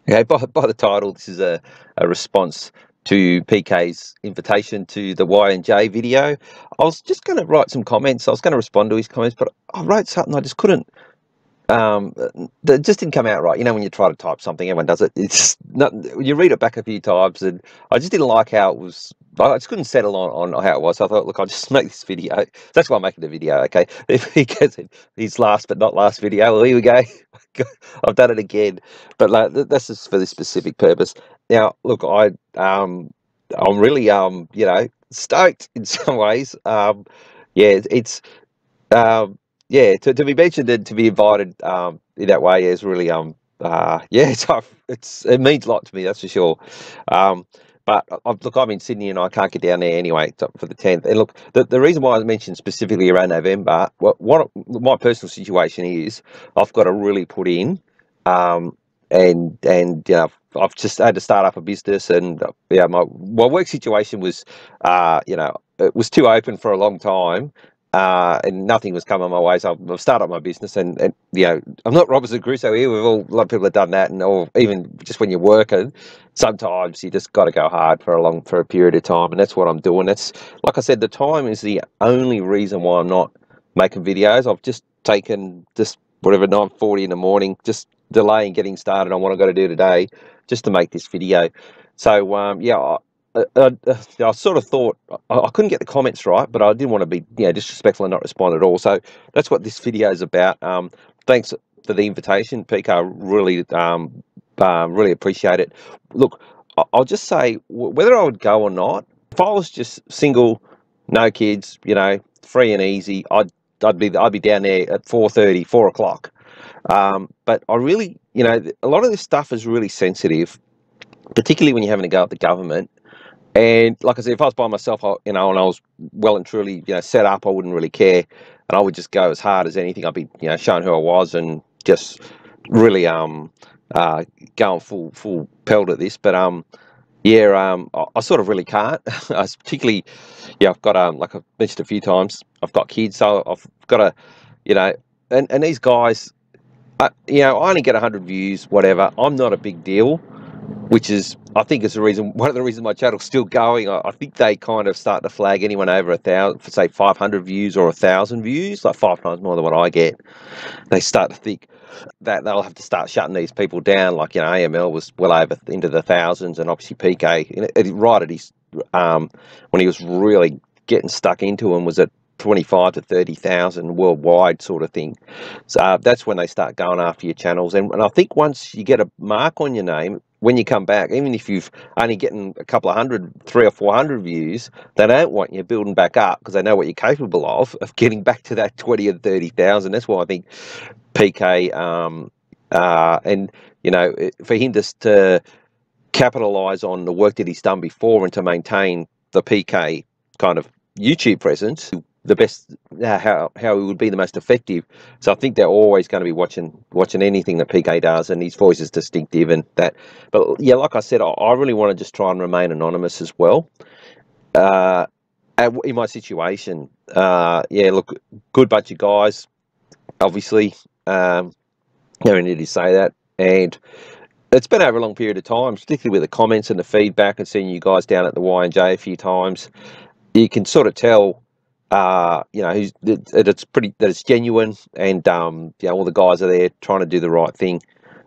Okay, by the title, this is a response to PK's invitation to the Y&J video. I was just going to write some comments. I was going to respond to his comments, but I wrote something I just couldn't. That just didn't come out right. You know, when you try to type something, everyone does it. It's not. You read it back a few times, and I just didn't like how it was. I just couldn't settle on how it was. So I thought, look, I'll just make this video. That's why I'm making the video. Okay, if he gets his last but not last video, well, here we go. I've done it again, but like, that's just for this specific purpose. Now, look, I'm really stoked in some ways. Yeah, it's yeah, to be mentioned and to be invited in that way is really yeah, it means a lot to me, that's for sure. Um, but look, I'm in Sydney and I can't get down there anyway for the 10th. And look, the reason why I mentioned specifically around November, what my personal situation is, I've got to really put in, and I've just had to start up a business, and yeah, my work situation was, it was too open for a long time, and nothing was coming my way. So I've started up my business, and I'm not Robinson Crusoe here. A lot of people have done that, and or even just when you're working, sometimes you just got to go hard for a period of time, and that's what I'm doing. That's, like I said, the time is the only reason why I'm not making videos. I've just taken just whatever 9:40 in the morning, just delaying getting started on what I've got to do today, just to make this video. So I sort of thought I couldn't get the comments right, but I didn't want to be disrespectful and not respond at all. So that's what this video is about. Thanks for the invitation, Peekay. Really appreciate it. Look, I'll just say whether I would go or not. If I was just single, no kids, free and easy, I'd be down there at 4:30, 4 o'clock. But I really, a lot of this stuff is really sensitive, particularly when you're having to go at the government. And like I said, if I was by myself, and I was well and truly, set up, I wouldn't really care, and I would just go as hard as anything. I'd be, showing who I was and just really going full pelt at this. But I sort of really can't. I particularly, I've got like I've mentioned a few times, I've got kids, so I've got to, and these guys, I only get 100 views, whatever. I'm not a big deal, which is, I think, is one of the reasons my channel's still going. I think they kind of start to flag anyone over 1,000, for say 500 views or 1,000 views, like 5 times more than what I get. They start to think that they'll have to start shutting these people down. Like, AML was well over into the thousands, and obviously PK, right at his, when he was really getting stuck into them, was at 25 to 30,000 worldwide sort of thing. So that's when they start going after your channels. And I think once you get a mark on your name, when you come back, even if you've only getting a couple of hundred, 300 or 400 views, they don't want you building back up, because they know what you're capable of getting back to that 20 and 30,000. That's why I think PK, and for him to capitalize on the work that he's done before and to maintain the PK kind of YouTube presence, the best, how he would be the most effective. So I think they're always going to be watching anything that PK does, and his voice is distinctive and that. But yeah, like I said, I really want to just try and remain anonymous as well. In my situation, yeah, look, good bunch of guys, obviously. No need to say that, and it's been over a long period of time, particularly with the comments and the feedback, and seeing you guys down at the Y&J a few times. You can sort of tell, that it's genuine, and all the guys are there trying to do the right thing.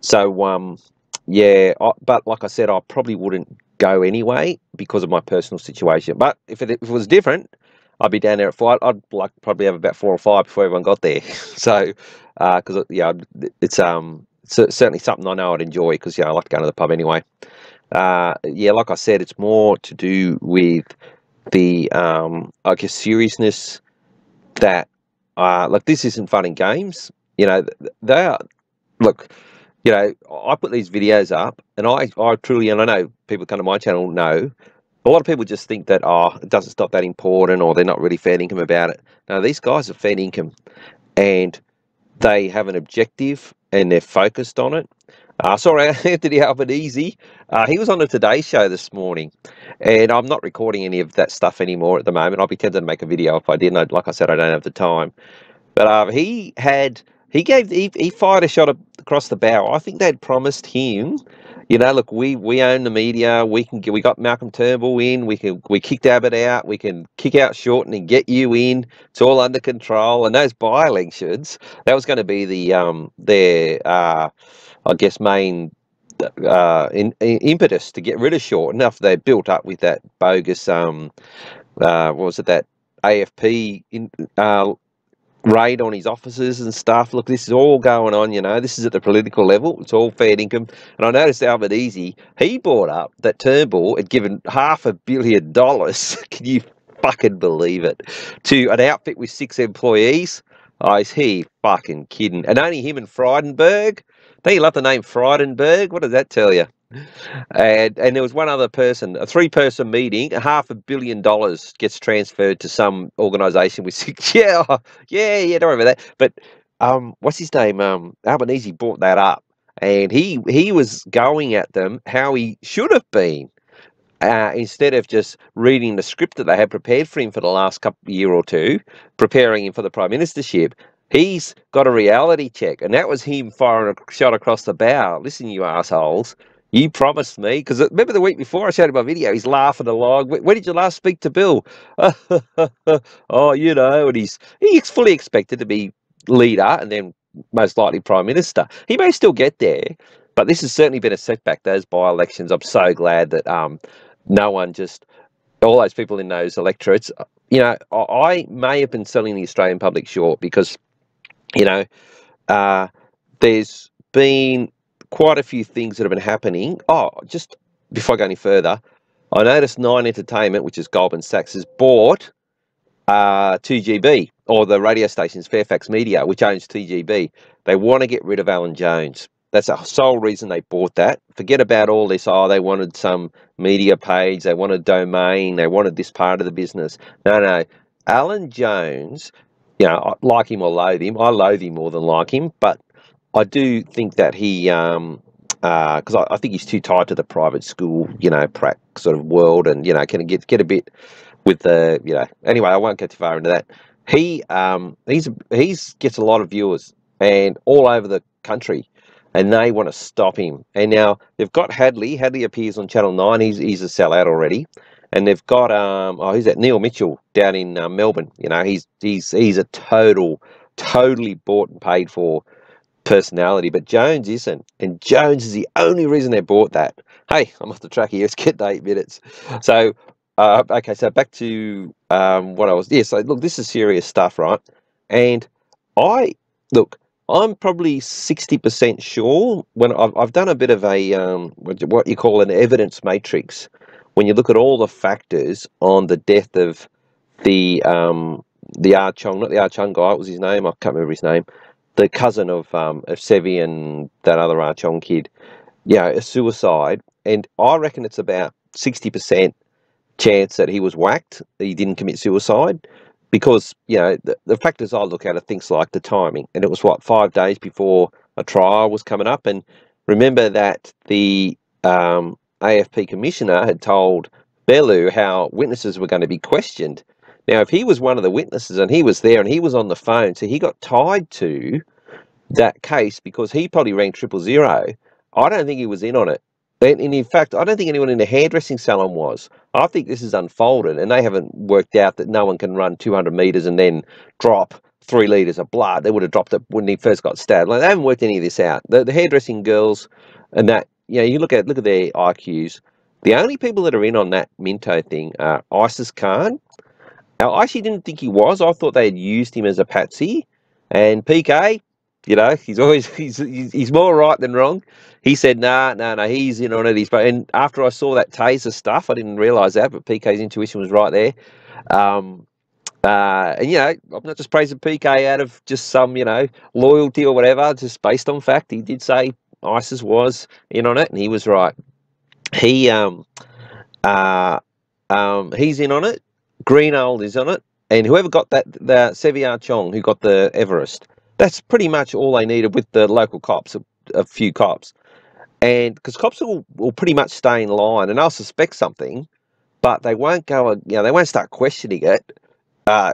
So yeah, but like I said, I probably wouldn't go anyway because of my personal situation. But if it was different, I'd be down there at 5. I'd like probably have about 4 or 5 before everyone got there. So, because it's certainly something I know I'd enjoy, because I like to go to the pub anyway. Yeah, like I said, it's more to do with the I guess seriousness that like, this isn't fun and games. They are. Look, I put these videos up, and I truly, and I know people come to my channel know, a lot of people just think that, it doesn't stop that important, or they're not really fair income about it. No, these guys are fair income, and they have an objective, and they're focused on it. Sorry, Anthony Albanese, he was on the Today Show this morning, and I'm not recording any of that stuff anymore at the moment. I'd be tempted to make a video if I did. Like I said, I don't have the time. But he fired a shot across the bow. I think they'd promised him, You know, look, we own the media. We got Malcolm Turnbull in. We kicked Abbott out. We can kick out Shorten and get you in. It's all under control. And those by-elections, that was going to be their I guess main impetus to get rid of Shorten after they built up with that bogus what was it, that AFP raid on his offices and stuff. Look, this is all going on, you know. This is at the political level. It's all fair income. And I noticed Albanese, he brought up that Turnbull had given $500 million. Can you fucking believe it? To an outfit with 6 employees. Oh, is he fucking kidding? And only him and Frydenberg. Don't you love the name Frydenberg? What does that tell you? And there was one other person, a 3-person meeting, $500 million gets transferred to some organisation with 6. Yeah, yeah, don't worry about that. But what's his name? Albanese brought that up, and he was going at them how he should have been. Instead of just reading the script that they had prepared for him for the last year or two, preparing him for the prime ministership, he's got a reality check, and that was him firing a shot across the bow. Listen, you assholes, you promised me, because remember the week before I showed him my video, he's laughing along. When did you last speak to Bill? Oh, you know, and he's fully expected to be leader and then most likely prime minister. He may still get there, but this has certainly been a setback, those by-elections. I'm so glad that no one just, all those people in those electorates, you know, I may have been selling the Australian public short because, you know, there's been quite a few things that have been happening. Oh, just before I go any further, I noticed Nine Entertainment, which is Goldman Sachs, has bought 2GB, or the radio stations, Fairfax Media, which owns 2GB. They want to get rid of Alan Jones. That's the sole reason they bought that. Forget about all this, oh, they wanted some media page, they wanted domain, they wanted this part of the business. No. Alan Jones, you know, like him or loathe him, I loathe him more than like him, but I do think that he, because I think he's too tied to the private school, you know, prac sort of world, and, you know, can get a bit with the, you know, anyway, I won't go too far into that. He's gets a lot of viewers and all over the country, and they want to stop him. And now they've got Hadley. Hadley appears on Channel 9. He's a sellout already. And they've got who's that? Neil Mitchell down in Melbourne. You know, he's a totally bought and paid for personality, but Jones isn't, and Jones is the only reason they bought that. Hey, I'm off the track here. It's getting 8 minutes. So, okay, so back to what I was. Yeah, so look, this is serious stuff, right? And I'm probably 60% sure when I've done a bit of a what you call an evidence matrix. When you look at all the factors on the death of the Ah Chong, not the Ah Chong guy, what was his name? I can't remember his name. The cousin of Sevi and that other Ah Chong kid. Yeah, a suicide, and I reckon it's about 60% chance that he was whacked, that he didn't commit suicide, because, you know, the factors I look at are things like the timing, and it was, what, 5 days before a trial was coming up, and remember that the AFP commissioner had told Bellew how witnesses were going to be questioned. Now, if he was one of the witnesses and he was there and he was on the phone, so he got tied to that case because he probably rang 000, I don't think he was in on it. And in fact, I don't think anyone in the hairdressing salon was. I think this is unfolded, and they haven't worked out that no one can run 200 metres and then drop 3 litres of blood. They would have dropped it when he first got stabbed. Like, they haven't worked any of this out. The hairdressing girls and that, you know, you look at their IQs. The only people that are in on that Minto thing are Ihsas Khan. Now, I actually didn't think he was. I thought they had used him as a patsy. And Peekay, you know, he's more right than wrong. He said, no, he's in on it. And after I saw that taser stuff, I didn't realise that, but Peekay's intuition was right there. And, you know, I'm not just praising Peekay out of just some, you know, loyalty or whatever, just based on fact. He did say Ihsas was in on it, and he was right. He's in on it. Greenold is on it. And whoever got that, the Sevier Chong, who got the Everest, that's pretty much all they needed with the local cops, a few cops. And because cops will pretty much stay in line, and they'll suspect something, but they won't go, you know, they won't start questioning it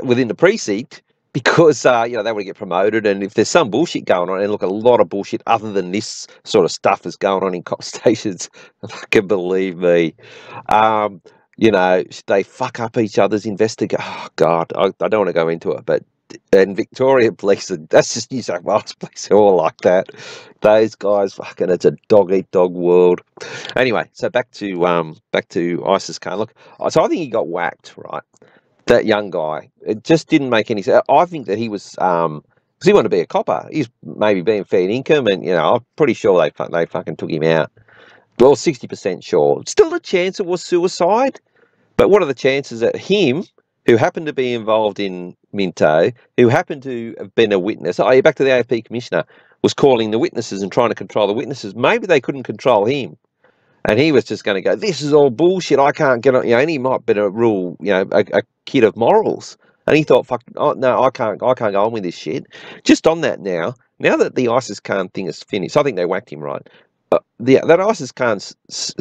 within the precinct, because you know, they want to get promoted, and if there's some bullshit going on, and look, a lot of bullshit other than this sort of stuff is going on in cop stations. Fucking believe me, um, you know, they fuck up each other's investigation. Oh God, I don't want to go into it, but and Victoria police, that's just New South Wales police, are all like that. Those guys, fucking, it's a dog eat dog world. Anyway, so back to Ihsas Khan. Look, so I think he got whacked, right? That young guy. It just didn't make any sense. I think that he was, because he wanted to be a copper. He's maybe being fair income, and you know, I'm pretty sure they fucking took him out. Well, 60% sure. Still a chance it was suicide, but what are the chances that him, who happened to be involved in Minto, who happened to have been a witness, oh, you're back to the AFP commissioner, was calling the witnesses and trying to control the witnesses. Maybe they couldn't control him. And he was just going to go, this is all bullshit. I can't get on, you know, and he might have been a rule, you know, a kid of morals. And he thought, fuck, oh, no, I can't go on with this shit. Just on that now that the Ihsas Khan thing is finished, I think they whacked him, right? That Ihsas Khan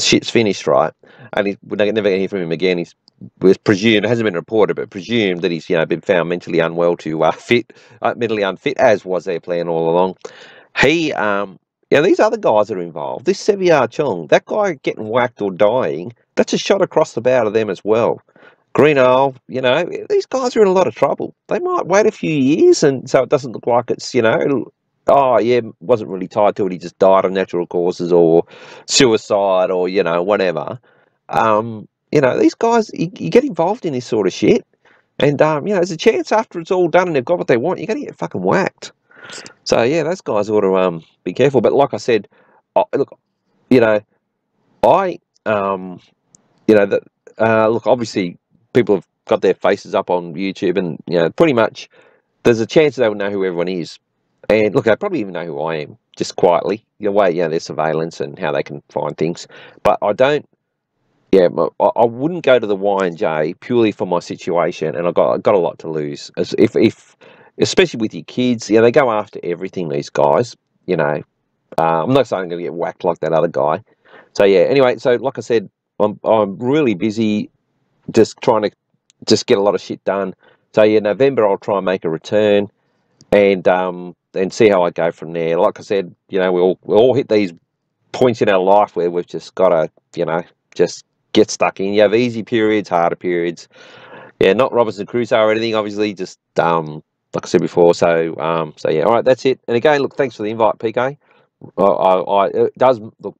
shit's finished, right? And we're never going to hear from him again. He's was presumed, it hasn't been reported, but presumed that he's, you know, been found mentally unwell to mentally unfit, as was their plan all along. He, you know, these other guys that are involved, this Sevier Chong, that guy getting whacked or dying, that's a shot across the bow to them as well. Greeno, you know, these guys are in a lot of trouble. They might wait a few years, and so it doesn't look like it's, you know, oh yeah, wasn't really tied to it. He just died of natural causes or suicide or, you know, whatever. You know, these guys, you get involved in this sort of shit, and you know, there's a chance after it's all done and they've got what they want, you're going to get fucking whacked. So yeah, those guys ought to be careful. But like I said, look, you know, I you know that look, obviously people have got their faces up on YouTube, and you know, pretty much there's a chance they would know who everyone is. And look, they probably even know who I am, just quietly. The way, you know, their surveillance and how they can find things. But I don't. Yeah, I wouldn't go to the Y&J purely for my situation, and I got a lot to lose. As if especially with your kids, yeah, they go after everything. These guys, you know, I'm not saying I'm going to get whacked like that other guy. So yeah, anyway, so like I said, I'm really busy, just trying to just get a lot of shit done. So yeah, November I'll try and make a return, and see how I go from there. Like I said, you know, we all hit these points in our life where we've just got to, you know, just get stuck in. You have easy periods, harder periods. Yeah, not Robinson Crusoe or anything, obviously, just like I said before. So yeah, all right, that's it. And again, look, thanks for the invite, PK. It does look,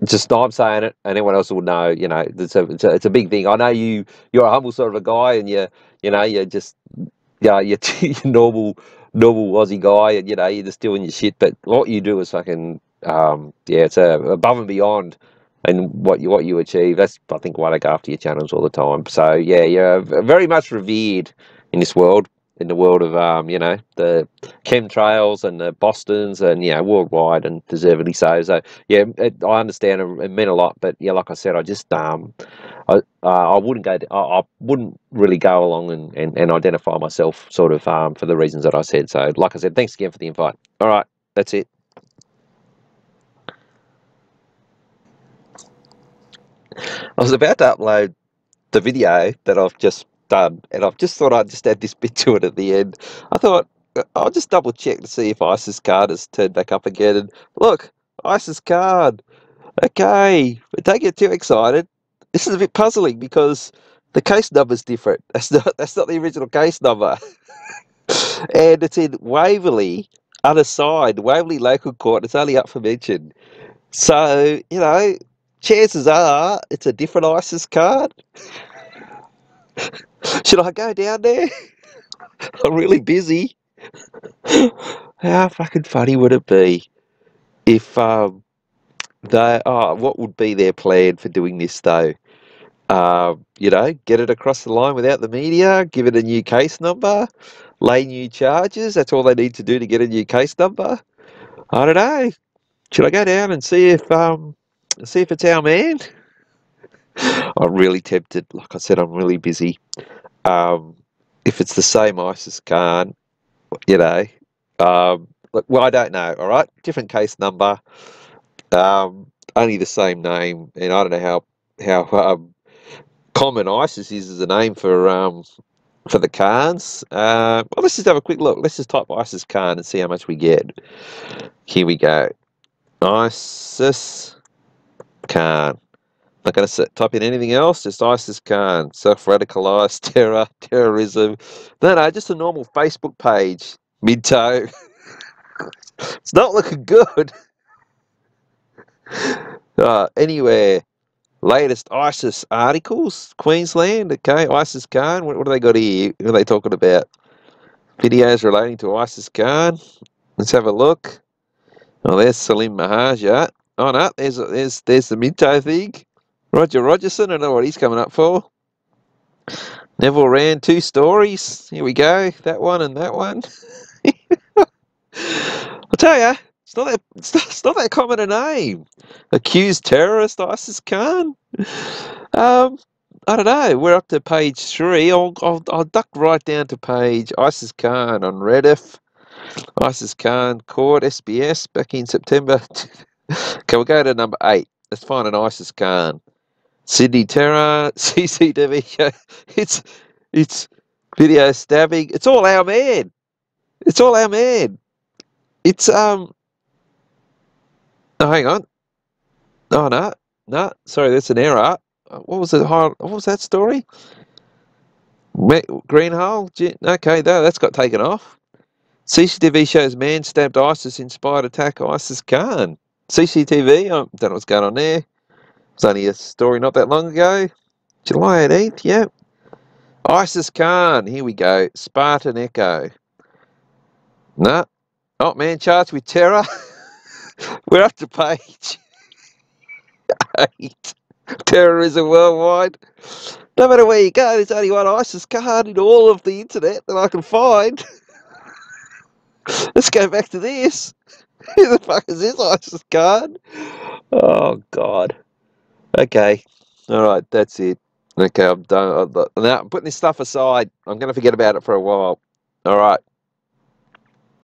just I'm saying it, and everyone else will know. You know, it's a big thing. I know you're a humble sort of a guy, and you know, you're just, yeah, you're normal Aussie guy, and you know, you're just doing your shit. But what you do is fucking, yeah, it's above and beyond, and what you achieve. That's, I think, why I go after your channels all the time. So yeah, you're very much revered in this world, in the world of you know, the chemtrails and the Bostons, and you know, worldwide, and deservedly so. So yeah, I understand it meant a lot, but yeah, like I said, I just I wouldn't I wouldn't really go along and identify myself sort of for the reasons that I said. So like I said, thanks again for the invite. All right, that's it. I was about to upload the video that I've just done, and I've just thought I'd just add this bit to it at the end. I thought I'll just double check to see if Ihsas Khan has turned back up again. And look, Ihsas Khan. Okay, but don't get too excited. This is a bit puzzling because the case number's different. That's not the original case number, and it's in Waverley, unassigned Waverley Local Court. It's only up for mention. So you know, chances are it's a different Ihsas card. Should I go down there? I'm really busy. How fucking funny would it be if they? Oh, what would be their plan for doing this though? You know, get it across the line without the media, give it a new case number, lay new charges. That's all they need to do to get a new case number. I don't know. Should I go down and see if it's our man? I'm really tempted. Like I said, I'm really busy. Um, if it's the same Ihsas Khan, you know, look, well, I don't know. All right, different case number, only the same name, and I don't know how common ISIS is as a name for for the cards. Well, let's just have a quick look. Let's just type Ihsas Khan and see how much we get. Here we go. Ihsas Khan. Not going to type in anything else, just Ihsas Khan. Self-radicalised, terrorism. No, just a normal Facebook page. Mid-toe. It's not looking good. Anywhere. Latest ISIS articles. Queensland. Okay, Ihsas Khan. What do they got here? What are they talking about? Videos relating to Ihsas Khan. Let's have a look. Oh, there's Salim Mahaja. Oh no, there's the Minto thing. Roger Rogerson, I don't know what he's coming up for. Neville ran 2 stories. Here we go. That one and that one. I'll tell you, it's not that common a name. Accused terrorist Ihsas Khan. I don't know. We're up to page 3. I'll duck right down to page Ihsas Khan on Reddit. Ihsas Khan court SBS back in September. Okay, we'll go to number 8. Let's find an Ihsas Khan. Sydney Terror, CCTV show. It's video stabbing. It's all our man. It's all our man. It's Oh, hang on. Oh no. Sorry, that's an error. What was it? What was that story? Green hole. Okay, that's got taken off. CCTV shows man stabbed ISIS inspired attack Ihsas Khan. CCTV. I don't know what's going on there. It was only a story not that long ago. July 18th. Yeah. Ihsas Khan. Here we go. Spartan Echo. No. Oh, man charged with terror. We're up to page 8. Terrorism worldwide. No matter where you go, there's only one Ihsas Khan in all of the internet that I can find. Let's go back to this. Who the fuck is this Ihsas Khan? Oh, God. Okay. All right, that's it. Okay, I'm done. Now I'm putting this stuff aside. I'm going to forget about it for a while. All right.